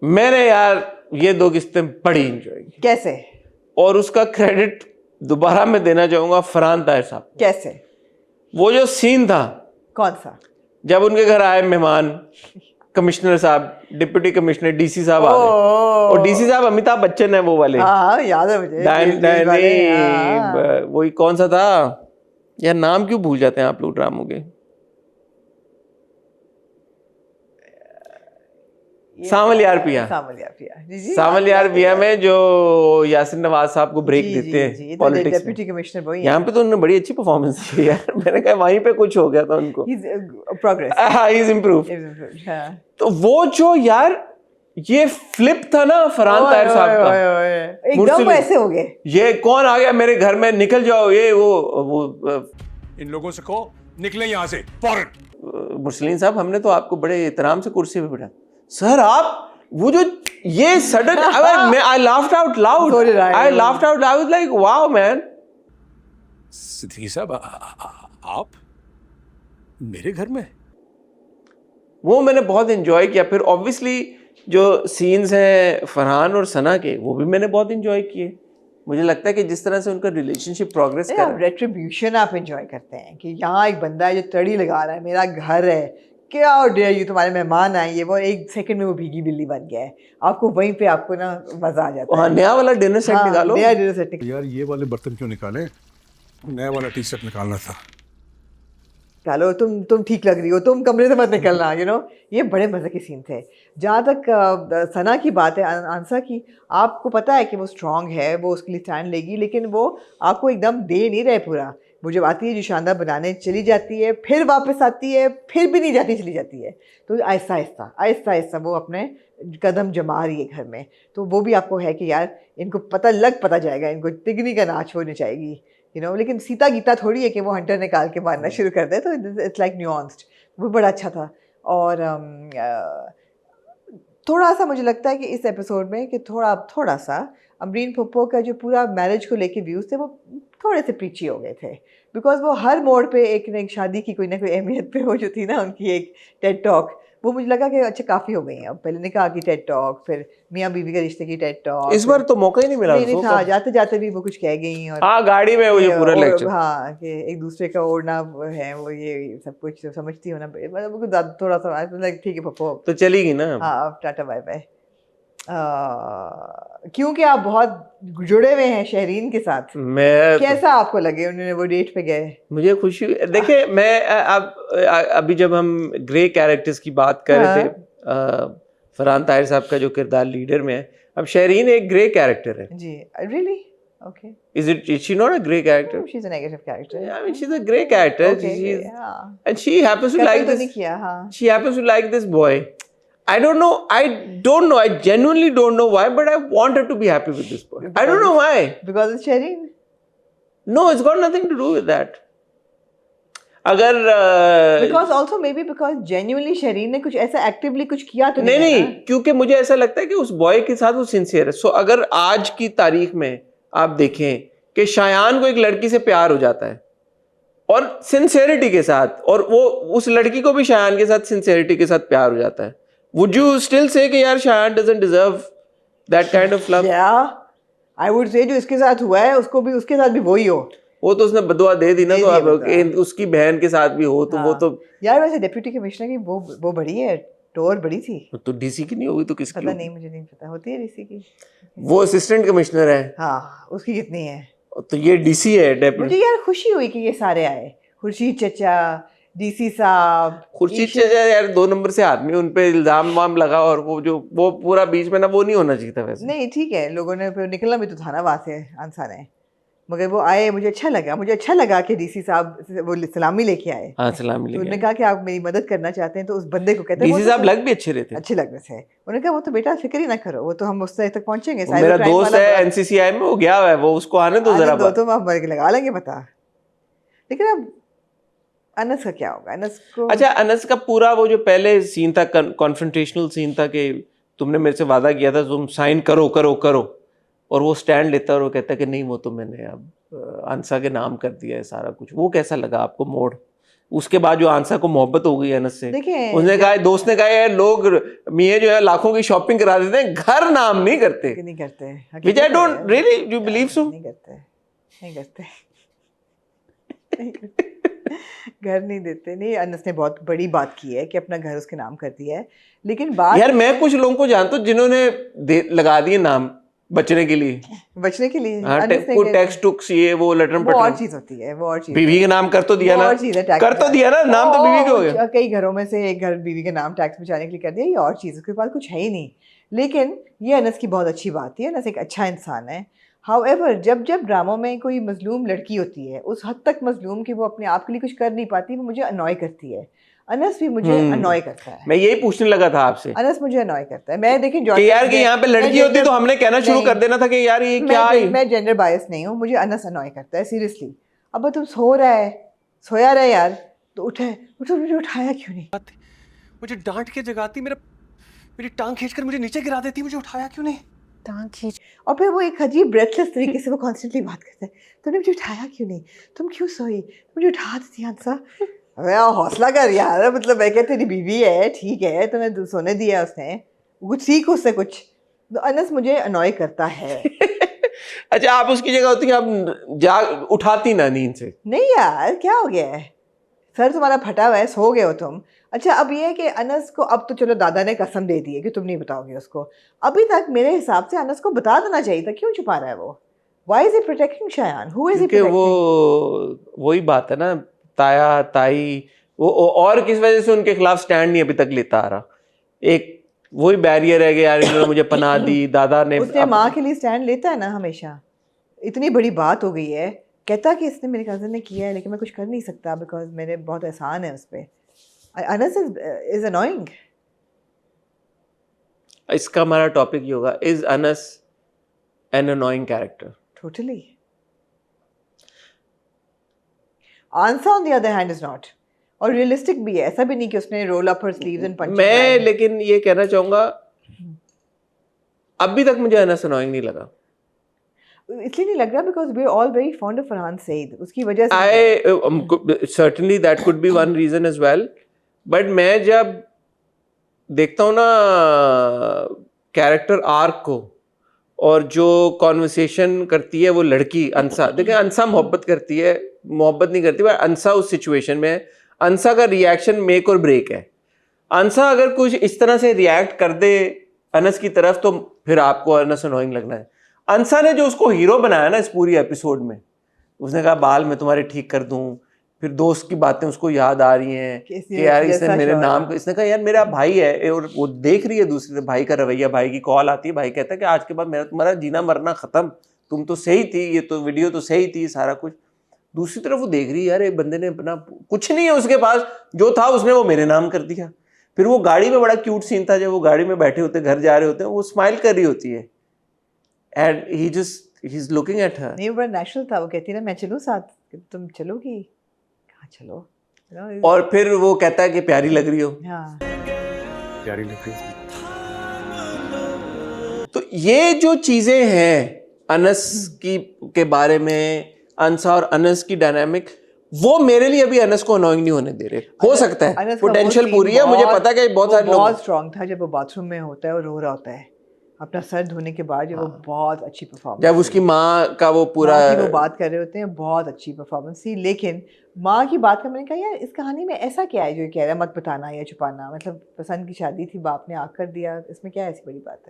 मैंने यार ये 2 किस्तें बड़ी एंजॉय की। कैसे? और उसका क्रेडिट दोबारा मैं देना चाहूंगा फरहान ताहिर साहब। कैसे? वो जो सीन था, कौन सा? जब उनके घर आए मेहमान, कमिश्नर साहब, डिप्टी कमिश्नर, डीसी साहब आ गए, और डीसी साहब अमिताभ बच्चन है वो वाले। हाँ याद है मुझे। वही कौन सा था यार, नाम क्यों भूल जाते हैं आप लोग ड्रामों के? सावल यार पिया। सावल यार पिया में जो यासिन नवाज साहब को ब्रेक देते हैं पॉलिटिक्स में, डिप्टी कमिश्नर वही यहाँ पे तो उन्होंने बड़ी अच्छी परफॉर्मेंस की यार। मैंने कहा वहीं पे कुछ हो गया था उनको। प्रोग्रेस। हाँ, ही इज इम्प्रूव। तो वो जो यार ये फ्लिप था ना फरहान ताहिर साहब का, एकदम ऐसे हो गए, ये कौन आ गया मेरे घर में, निकल जाओ, ये वो इन लोगों से कहो निकले यहाँ से फौरन। मुरसलीन साहब, हमने तो आपको बड़े एहतराम से कुर्सी पे बिठा। सर आप वो जो ये sudden, I laughed out loud, I laughed out loud, like wow man. Siddiqui साहब आप मेरे घर में? वो मैंने बहुत एंजॉय किया। फिर ऑब्वियसली जो सीन्स हैं फरहान और सना के, वो भी मैंने बहुत एंजॉय किए। मुझे लगता है कि जिस तरह से उनका रिलेशनशिप प्रोग्रेस कर रहा है, रेट्रिब्यूशन आप एंजॉय करते हैं कि यहाँ एक बंदा है जो तड़ी लगा रहा है, मेरा घर है, क्या डेयर यू, तुम्हारे मेहमान आएंगे, वो एक सेकंड में वो भीगी बिल्ली बन गया है। आपको वहीं पे आपको ना मजा आ जाता है। नया वाला डिनर सेट निकालो। नया डिनर सेट यार ये वाले बर्तन क्यों निकाले, नया वाला टी शर्ट निकालना था। चलो तुम ठीक लग रही हो, तुम कमरे से मत निकलना, ये बड़े मजे के सीन थे। जहाँ तक सना की बात है, आंसा की, आपको पता है कि वो स्ट्रांग है, वो उसके लिए स्टैंड लेगी, लेकिन वो आपको एकदम दे नहीं रहे पूरा। वो जब आती है जो शानदार बनाने चली जाती है, फिर वापस आती है, फिर भी नहीं जाती, चली जाती है। तो आहिस्ता आहिस्ता वो अपने कदम जमा रही है घर में। तो वो भी आपको है कि यार इनको पता जाएगा, इनको तिगनी का नाच होनी चाहिए, लेकिन सीता गीता थोड़ी है कि वो हंटर निकाल के मारना शुरू कर दे। तो इट्स लाइक न्यूआंस्ड, वो बड़ा अच्छा था। और थोड़ा सा मुझे लगता है कि इस एपिसोड में कि थोड़ा सा अमरीन पुप्पो का जो पूरा मैरिज को लेके व्यूज़ थे वो थोड़े से पीछे हो गए थे, बिकॉज वो हर मोड़ पे एक न एक शादी की कोई ना कोई अहमियत पे वो जो थी ना उनकी एक टेड टॉक, वो मुझे लगा कि अच्छा काफ़ी हो गई हैं। अब पहले निकाह की टेड टॉक, फिर मियाँ बीवी के रिश्ते की टेड टॉक। इस बार तो मौका ही नहीं मिला। नहीं था, जाते जाते भी वो कुछ कह गई। और हाँ, गाड़ी में वो जो पूरा लेक्चर, हाँ, कि एक दूसरे का ओढ़ना है, वो ये सब कुछ समझती हो ना, मतलब थोड़ा सा ठीक है पप्पो, तो चली गई ना। हाँ, अब टाटा बाय बाय। क्योंकि आप बहुत जुड़े हुए हैं शहरीन के साथ, मैं कैसा आपको लगे उन्होंने वो डेट पे गए? मुझे खुशी हुई। देखिए, मैं अभी जब हम ग्रे कैरेक्टर्स की बात कर रहे थे, फरहान ताहिर साहब का जो किरदार लीडर में है, अब शहरीन एक ग्रे कैरेक्टर है जी। Really? Okay. Is she not a grey character? No, she's a negative character. Yeah, I mean, she's a grey character. Okay, And she happens to like this. She happens to like this boy. I don't know. I genuinely don't know why, but I want her to be happy with this boy. I don't know why. Because it's Shireen? No, it's got nothing to do with that. अगर because also maybe because genuinely Shareen ने कुछ ऐसा actively कुछ किया तो नहीं, क्योंकि मुझे ऐसा लगता है कि उस बॉय के साथ वो सिंसियर है। सो अगर आज की तारीख में आप देखें कि शायान को एक लड़की से प्यार हो जाता है और सिंसियरिटी के साथ, और वो उस लड़की को भी शायान के साथ सिंसियरिटी के साथ प्यार हो जाता है, वुड यू स्टिल से कि यार Shayan doesn't deserve that kind of love? I would say जो इसके साथ हुआ है उसको भी, उसके साथ भी वही हो। वो तो उसने बदुआ दे दी ना, तो आप उसकी बहन के साथ भी हो तो वो तो यार वैसे डिप्टी कमिश्नर की वो बड़ी है, टोर बड़ी थी। तो डीसी की नहीं होगी तो किसकी? पता नहीं, मुझे नहीं पता। होती है डीसी की? वो असिस्टेंट कमिश्नर है। हाँ, उसकी कितनी है? तो ये डीसी है डेप्यूटी। मुझे यार खुशी हुई कि ये सारे आए, खुर्शीद चचा, डीसी साहब। खुर्शीद चचा यार 2 नंबर से आदमी, उन पे इल्जाम वाम लगा, और वो पूरा बीच में ना, वो नहीं होना चाहिए था वैसे। नहीं ठीक है, लोगों ने फिर निकलना भी तो था ना वहाँ से, आंसा ने, मगर वो आए, मुझे अच्छा लगा कि डीसी साहब वो सलामी लेके आए। हाँ, सलामी लेके। उन्होंने कहा कि आप मेरी मदद करना चाहते हैं, तो उस बंदे को कहते हैं डीसी साहब लग भी अच्छे रहे थे, अच्छे लग रहे थे। उन्होंने कहा वो तो बेटा फिक्र ही ना करो, वो तो हम उस तक पहुंचेंगे। मेरा दोस्त है एनसीसीआई में, वो गया हुआ है, वो उसको आने दो जरा, तो हम लगा लेंगे पता। लेकिन अब अनस का क्या होगा? अनस को, अच्छा, अनस का पूरा वो जो पहले सीन था, कॉन्फ्रंटेशनल सीन था कि तुमने मेरे से वादा किया था, तुम साइन करो करो करो, और वो स्टैंड लेता है और वो कहता है कि नहीं, वो तो मैंने अब अंसा के नाम कर दिया है सारा कुछ। वो कैसा लगा आपको मोड़? उसके बाद जो आंसा को मोहब्बत हो गई अनस से, देखिए, उसने कहा, दोस्त ने कहा यार लोग मियाँ जो है लाखों की शॉपिंग करा देते हैं, घर नाम नहीं करते, नहीं करते, which I don't really you believe so. नहीं करते, नहीं करते, नहीं करते, घर नहीं देते। नहीं, अनस ने बहुत बड़ी बात की है कि अपना घर उसके नाम कर दिया है, लेकिन बात यार मैं कुछ लोगों को जानता हूँ जिन्होंने लगा दिए नाम बचने के लिए, बचने के लिए। हाँ, अनस ने कोई टैक्स टुक्स ये वो लटरम वो और पटरम, चीज होती है, वो और चीज, बीवी के नाम कर तो दिया वो ना, और चीज है, टैक्स कर तो दिया ना, नाम तो बीवी के हो गया। कई घरों में से एक घर बीवी के नाम टैक्स बचाने के लिए कर दिया, ये और चीज, उसके पास कुछ है ही नहीं। लेकिन ये अनस की बहुत अच्छी बात है, अनस एक अच्छा इंसान है। हाउएवर जब जब ड्रामों में कोई मजलूम लड़की होती है, उस हद तक मजलूम कि वो अपने आप के लिए कुछ कर नहीं पाती, वो मुझे अनॉय करती है। अनस भी मुझे अनॉय करता है। मैं यही पूछने लगा था आपसे अनस मुझे अनॉय करता है। मैं देखिए कि यार कि यहाँ पे लड़की होती तो हमने कहना शुरू कर देना था कि यार ये क्या है। मैं जेंडर बायस नहीं हूँ, मुझे अनस अनॉय करता है सीरियसली। अब तुम सो रहा है, सोया रहे यार, तो उठे, मुझे उठाया क्यों नहीं? मुझे डांट के जगाती, मेरी टांग खींचकर मुझे नीचे गिरा देती, मुझे उठाया क्यों नहीं? टांग खींच, और फिर वो एक अजीब ब्रेथलेस तरीके से वो कॉन्स्टेंटली बात करता है, तुमने मुझे उठाया क्यों नहीं, तुम क्यों सोई, मुझे उठा देती आंसा। अरे हौसला कर यार, मतलब मैं कहती तेरी बीवी है, ठीक है, तुम्हें सोने दिया उसने, कुछ सीख उससे कुछ। तो अनस मुझे अनॉय करता है। अच्छा, आप उसकी जगह होती आप उठाती ना नींद से? नहीं यार, क्या हो गया है, सर तुम्हारा फटा हुआ है, सो गए हो तुम। अच्छा, अब ये है कि अनस को, अब तो चलो दादा ने कसम दे दी है कि तुम नहीं बताओगे उसको, अभी तक मेरे हिसाब से अनस को बता देना चाहिए था, क्यों छुपा रहा है वो? Why is he protecting Shayan? Who is he क्योंकि प्रोटेक्टिंग? वही बात है ना, ताया ताई वो और किस वजह से उनके खिलाफ स्टैंड नहीं अभी तक लेता आ रहा। एक वही बैरियर है कि यार इन्होंने मुझे पनाह दी, दादा ने उसने माँ के लिए स्टैंड लेता है ना हमेशा। इतनी बड़ी बात हो गई है, कहता कि इसने मेरे कज़न ने किया है, लेकिन मैं कुछ कर नहीं सकता बिकॉज मेरे बहुत एहसान है उस पर। Anas is annoying. इसका हमारा टॉपिक ये होगा, is Anas an annoying character? Totally. Answer on the other hand is not, और रियलिस्टिक भी है, ऐसा भी नहीं कि उसने roll up her sleeves and punch. मैं लेकिन ये कहना चाहूंगा, अभी तक मुझे अनस अनोइंग नहीं लगा। इसलिए नहीं लग रहा because we are all very fond of Farhan Saeed, उसकी वजह से। I certainly that could be one reason as well, but मैं जब देखता हूँ ना कैरेक्टर आर्क को, और जो कॉन्वर्सेशन करती है वो लड़की अंसा, देखिए अंसा मोहब्बत करती है, मोहब्बत नहीं करती, बट अंसा उस सिचुएशन में, अंसा का रिएक्शन मेक और ब्रेक है। अंसा अगर कुछ इस तरह से रिएक्ट कर दे अनस की तरफ, तो फिर आपको अनस अनोइंग लगना है। अंसा ने जो उसको हीरो बनाया ना इस पूरी एपिसोड में, उसने कहा बाल मैं तुम्हारे ठीक कर दूं, फिर दोस्त की बातें उसको याद आ रही हैं कि यार इसने मेरे नाम को, इसने कहा यार मेरा भाई है, और वो देख रही है दूसरे भाई का रवैया, भाई की कॉल आती है, भाई कहता है कि आज के बाद मेरा तुम्हारा जीना मरना खत्म, तुम तो सही थी, ये तो वीडियो तो सही थी, सारा कुछ। दूसरी तरफ वो देख रही है यार एक बंदे ने अपना कुछ नहीं है उसके पास, जो था उसने वो मेरे नाम कर दिया। फिर वो गाड़ी में बड़ा क्यूट सीन था, जब वो गाड़ी में बैठे होते घर जा रहे होते हैं, वो स्माइल कर रही होती है and he is looking at her. नहीं, बड़ा नेचुरल था, वो कहती है ना मैं चलूं साथ, तुम चलोगी? कहाँ चलो? और फिर वो कहता है कि प्यारी लग रही हो। हाँ, प्यारी लग रही है। तो ये जो चीजें हैं अनस की के बारे में, अंसा और अनस की डायनामिक, वो मेरे लिए अभी अनस को अनोइंग नहीं होने दे रहे। हो सकता है पोटेंशियल पूरी है, मुझे पता है कि बहुत सारे लोग, बहुत स्ट्रांग था जब वो बाथरूम में होता है और रो रहा होता है अपना सर धोने के बाद, जब वो बहुत अच्छी परफॉर्मेंस, जब उसकी माँ का वो पूरा वो बात कर रहे होते हैं, बहुत अच्छी परफॉर्मेंस थी। लेकिन माँ की बात का मैंने कहा यार इस कहानी में ऐसा क्या है जो कह रहा है मत बताना या छुपाना, मतलब पसंद की शादी थी, बाप ने आग कर दिया, इसमें क्या ऐसी बड़ी बात है?